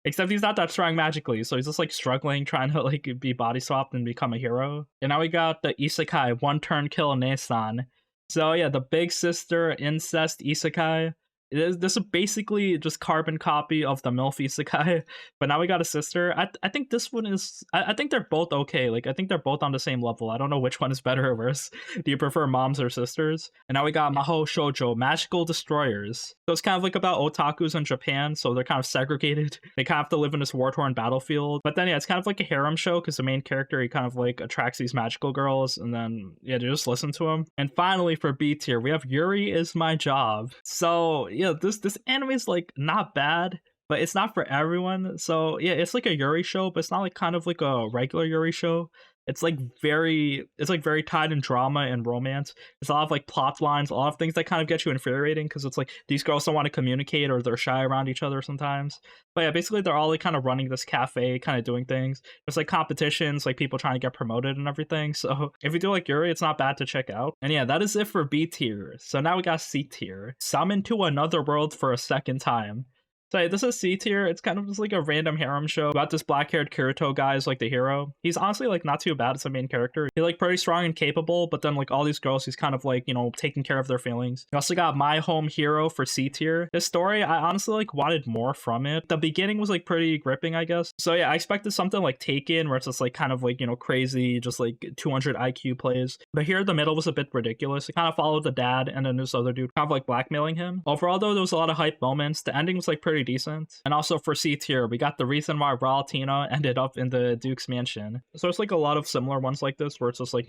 Except he's not that strong magically, so he's just like struggling trying to like be body swapped and become a hero. And now we got the isekai one turn kill Nesan. So yeah, the big sister incest isekai. This is basically just carbon copy of the MILF isekai, but now we got a sister. I think this one is. I think they're both okay. Like I think they're both on the same level. I don't know which one is better or worse. Do you prefer moms or sisters? And now we got Maho Shoujo, magical destroyers. So it's kind of like about otakus in Japan. So they're kind of segregated. They kind of have to live in this war-torn battlefield. But then yeah, it's kind of like a harem show because the main character he kind of like attracts these magical girls, and then yeah, they just listen to him. And finally for B tier, we have Yuri is My Job. So yeah, this anime is like not bad, but it's not for everyone. So yeah, it's like a Yuri show, but it's not like kind of like a regular Yuri show. It's like very tied in drama and romance. There's a lot of like plot lines, a lot of things that kind of get you infuriating because it's like these girls don't want to communicate or they're shy around each other sometimes. But yeah, basically they're all like kind of running this cafe, kind of doing things. There's like competitions, like people trying to get promoted and everything. So if you do like Yuri, it's not bad to check out. And yeah, that is it for B tier. So now we got C tier. Summon to another world for a second time. So this is C tier. It's kind of just like a random harem show about this black-haired Kirito guy is like the hero. He's honestly like not too bad as a main character. He's like pretty strong and capable, but then like all these girls, he's kind of like, taking care of their feelings. We also got My Home Hero for C tier. This story, I honestly like wanted more from it. The beginning was like pretty gripping, I guess. So yeah, I expected something like Taken, where it's just like kind of like, crazy, just like 200 IQ plays. But here the middle was a bit ridiculous. It kind of followed the dad and then this other dude kind of like blackmailing him. Overall though, there was a lot of hype moments. The ending was like pretty decent. And also for C tier, we got the reason why Raul Tina ended up in the Duke's mansion. So it's like a lot of similar ones like this, where it's just like,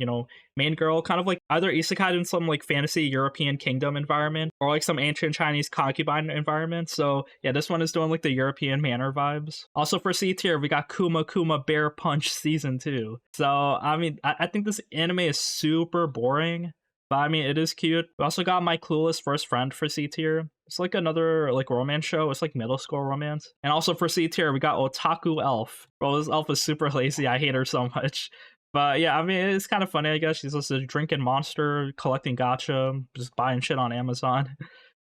main girl kind of like either isekai in some like fantasy European kingdom environment or like some ancient Chinese concubine environment. So yeah, this one is doing like the European manor vibes. Also for C tier, we got Kuma Kuma Bear Punch season 2. So I mean, I think this anime is super boring, but I mean, it is cute. We also got My Clueless First Friend for C tier. It's like another like romance show. It's like middle school romance. And also for C tier, we got Otaku Elf. Bro, this elf is super lazy. I hate her so much. But yeah, I mean, it's kind of funny, I guess. She's just a drinking monster, collecting gacha, just buying shit on Amazon.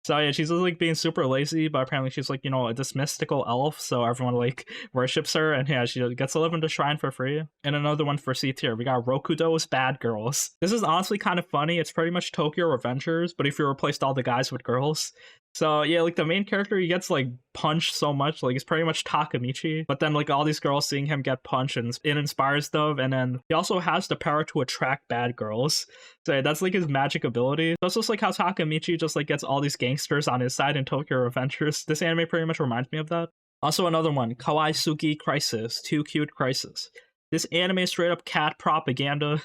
So yeah, she's just like being super lazy, but apparently she's like, this mystical elf, so everyone like worships her, and yeah, she gets to live in the shrine for free. And another one for C tier, we got Rokudo's Bad Girls. This is honestly kind of funny. It's pretty much Tokyo Revengers, but if you replaced all the guys with girls. So yeah, like the main character, he gets like punched so much, like he's pretty much Takamichi. But then like all these girls seeing him get punched, and it inspires them. And then he also has the power to attract bad girls. So yeah, that's like his magic ability. So it's just like how Takamichi just like gets all these gangsters on his side in Tokyo Revengers. This anime pretty much reminds me of that. Also another one, Kawaii Suki Crisis, Too Cute Crisis. This anime is straight up cat propaganda.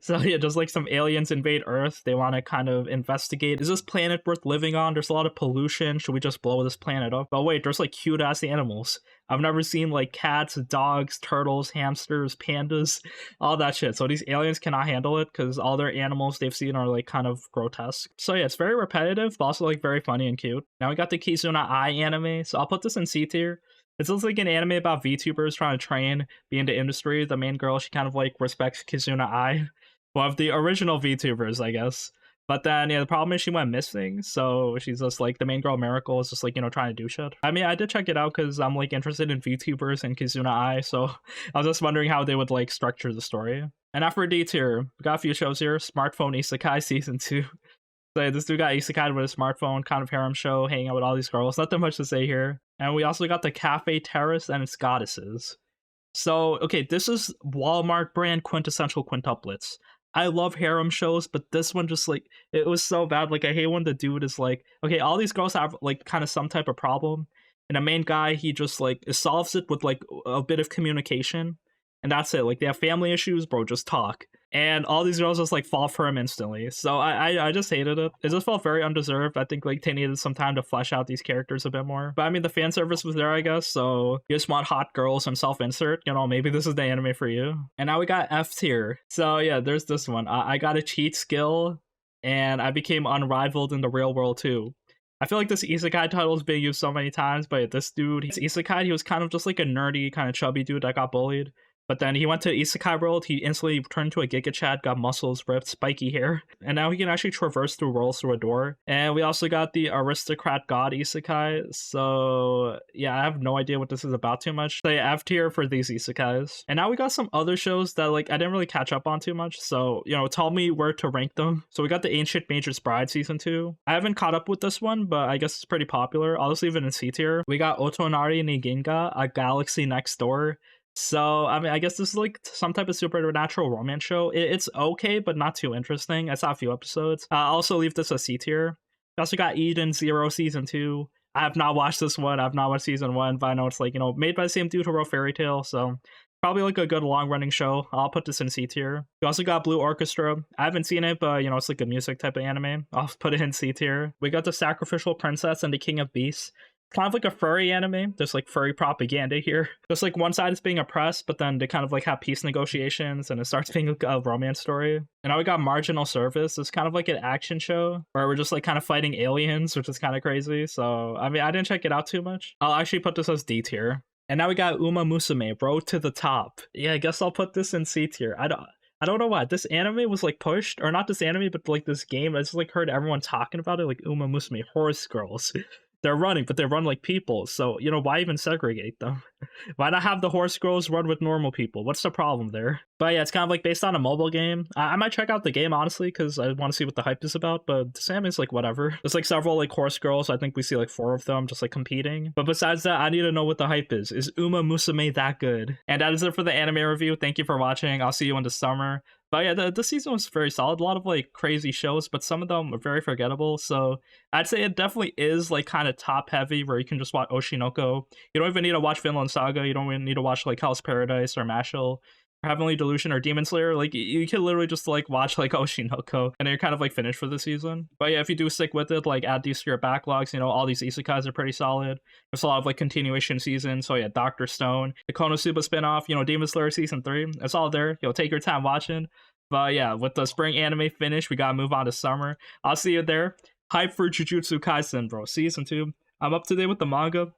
So yeah, just like some aliens invade Earth. They want to kind of investigate. Is this planet worth living on? There's a lot of pollution. Should we just blow this planet up? But wait, there's like cute ass animals. I've never seen like cats, dogs, turtles, hamsters, pandas, all that shit. So these aliens cannot handle it because all their animals they've seen are like kind of grotesque. So yeah, it's very repetitive, but also like very funny and cute. Now we got the Kizuna Ai anime. So I'll put this in C tier. It's just like an anime about VTubers trying to train, be in the industry. The main girl, she kind of like respects Kizuna Ai, one of the original VTubers, I guess. But then, yeah, the problem is she went missing, so she's just like, the main girl Miracle is just like, trying to do shit. I mean, I did check it out because I'm like interested in VTubers and Kizuna Ai, so I was just wondering how they would like structure the story. And after D tier, we got a few shows here. Smartphone Isekai Season 2. So this dude got isekai with a smartphone, kind of harem show, hanging out with all these girls. Nothing much to say here. And we also got the Cafe Terrace and its goddesses. So, okay, this is Walmart brand quintessential quintuplets. I love harem shows, but this one just like, it was so bad. Like, I hate when the dude is like, okay, all these girls have like kind of some type of problem. And the main guy, he just like solves it with like a bit of communication. And that's it. Like, they have family issues, bro, just talk. and all these girls just like fall for him instantly. So I just hated it. It just felt very undeserved. I think like they needed some time to flesh out these characters a bit more. But I mean, the fan service was there, I guess. So you just want hot girls and self-insert. You know, maybe this is the anime for you. And now we got F tier. So yeah, there's this one. I got a cheat skill, and I became unrivaled in the real world too. I feel like this isekai title is being used so many times, but this dude, he's isekai, he was kind of just like a nerdy, kind of chubby dude that got bullied. But then he went to Isekai World, he instantly turned into a Giga Chad, got muscles, ripped, spiky hair, and now he can actually traverse through worlds through a door. And we also got the Aristocrat God Isekai, so yeah, I have no idea what this is about too much. They F tier for these Isekais. And now we got some other shows that like I didn't really catch up on too much, so you know, tell me where to rank them. So we got the Ancient Mage's Bride Season 2. I haven't caught up with this one, but I guess it's pretty popular. I'll just leave it in C tier. We got Otonari ni Ginga, A Galaxy Next Door. So, I mean, I guess this is like some type of supernatural romance show. It's okay, but not too interesting. I saw a few episodes. I'll also leave this a C tier. We also got Eden Zero Season 2. I have not watched this one. I've not watched Season 1, but I know it's like, you know, made by the same dude who wrote Fairy Tail. So, probably like a good long running show. I'll put this in C tier. We also got Blue Orchestra. I haven't seen it, but you know, it's like a music type of anime. I'll put it in C tier. We got the Sacrificial Princess and the King of Beasts. Kind of like a furry anime. There's like furry propaganda here. Just like one side is being oppressed, but then they kind of like have peace negotiations and it starts being a romance story. And now we got Marginal Service. It's kind of like an action show where we're just like kind of fighting aliens, which is kind of crazy. So, I mean, I didn't check it out too much. I'll actually put this as D tier. And now we got Uma Musume, Road to the Top. Yeah, I guess I'll put this in C tier. I don't know why. This anime was like pushed, or not this anime, but like this game. I just like heard everyone talking about it, like Uma Musume, horse girls. They're running, but they run like people. So, you know, why even segregate them? Why not have the horse girls run with normal people? What's the problem there? But yeah, it's kind of like based on a mobile game. I might check out the game, honestly, because I want to see what the hype is about. But the anime is like whatever. There's like several like horse girls. I think we see like 4 of them just like competing. But besides that, I need to know what the hype is. Is Uma Musume that good? And that is it for the anime review. Thank you for watching. I'll see you in the summer. But yeah, the season was very solid. A lot of like crazy shows, but some of them are very forgettable. So I'd say it definitely is like kind of top heavy, where you can just watch Oshinoko. You don't even need to watch Vinland Saga. You don't even need to watch like Hell's Paradise or Mashle or Heavenly Delusion or Demon Slayer. Like you can literally just like watch like Oshinoko and you're kind of like finished for the season. But yeah, if you do stick with it, like add these to your backlogs, you know, all these isekais are pretty solid. There's a lot of like continuation seasons. So yeah, Dr. Stone, the Konosuba spinoff, you know, Demon Slayer season 3. It's all there. You'll take your time watching. But yeah, with the spring anime finish, we gotta move on to summer. I'll see you there. Hype for Jujutsu Kaisen, bro. Season 2. I'm up to date with the manga.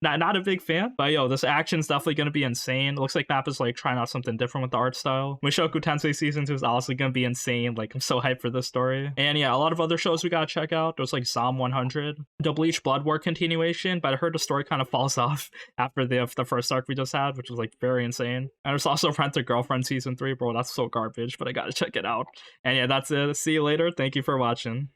Not a big fan, but yo, this action's definitely gonna be insane. It looks like Mappa's like trying out something different with the art style. Mushoku Tensei season 2 is also gonna be insane. Like, I'm so hyped for this story. And yeah, a lot of other shows we gotta check out. There's like Psalm 100, the Bleach Blood War continuation, but I heard the story kind of falls off after the first arc we just had, which was like very insane. And there's also Rent a Girlfriend season 3, bro. That's so garbage, but I gotta check it out. And yeah, that's it. See you later. Thank you for watching.